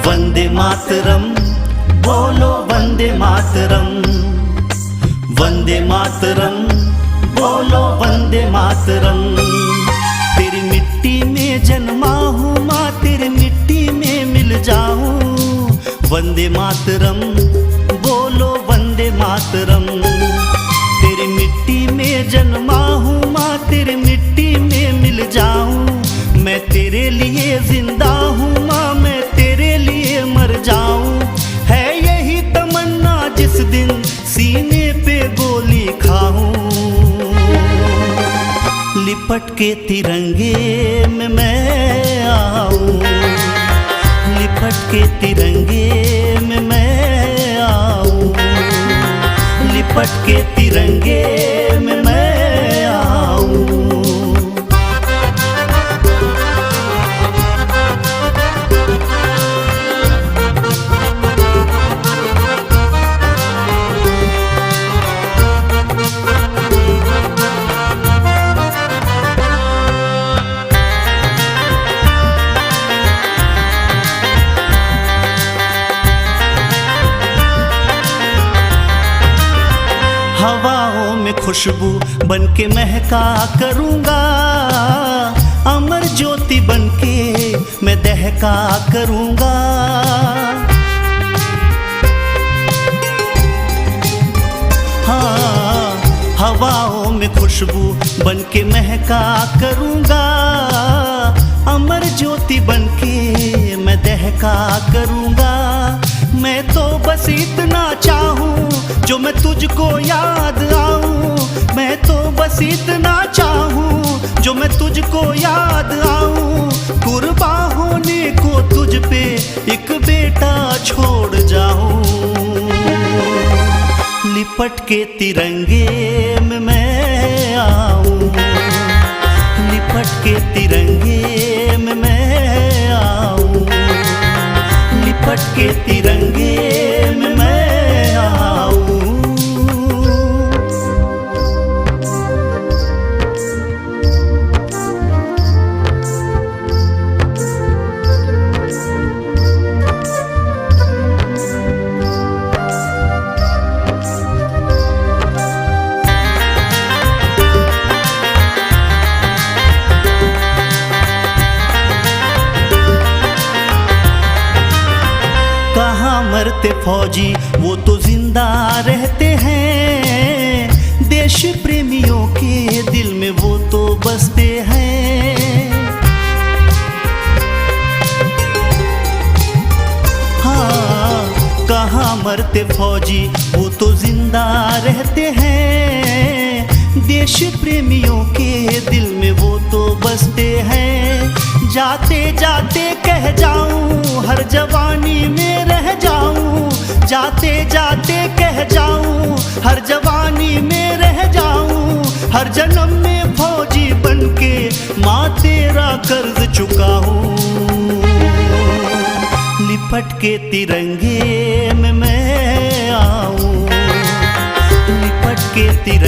वंदे मातरम, बोलो वंदे मातरम, वंदे मातरम, बोलो वंदे मातरम। तेरी मिट्टी में जन्मा हूँ माँ, तेरी मिट्टी में मिल जाऊँ। वंदे मातरम, बोलो वंदे मातरम। तेरी मिट्टी में जन्मा हूँ माँ, तेरी मिट्टी में मिल जाऊँ। मैं तेरे लिए जिंदा हूँ माँ, मैं तेरे लिए मर जाऊँ। है यही तमन्ना जिस दिन सीने पे गोली खाऊं। लिपट के तिरंगे में मैं आऊं, लिपट के तिरंगे में मैं आऊं, लिपट के तिरंगे में मैं आऊं। हवाओं में खुशबू बन के महका करूँगा, अमर ज्योति बन के मैं दहका करूँगा। हाँ, हवाओं में खुशबू बन के महका करूँगा, अमर ज्योति बन के मैं दहका करूँगा। मैं तो बस इतना चाहूँ जो मैं तुझको याद आऊँ। मैं तो बस इतना चाहूँ जो मैं तुझको याद आऊँ। कुर्बान होने को तुझ पे एक बेटा छोड़ जाऊँ। लिपट के तिरंगे में मैं आऊँ, लिपट के तिरंगे में मैं आऊँ, लिपट के तिरंगे में मैं आऊँ। कहाँ मरते फौजी वो तो जिंदा रहते हैं, देश प्रेमियों के दिल में वो तो बसते हैं। हाँ, कहाँ मरते फौजी वो तो जिंदा रहते हैं, देश प्रेमियों के दिल में वो तो बसते हैं। जाते जाते कह जाऊं हर जवानी में रह जाऊं, जाते जाते कह जाऊं हर जवानी में रह जाऊं। हर जन्म में फौजी बनके माँ तेरा कर्ज चुकाऊं। लिपट के तिरंगे में मैं आऊं, लिपट के तिरंगे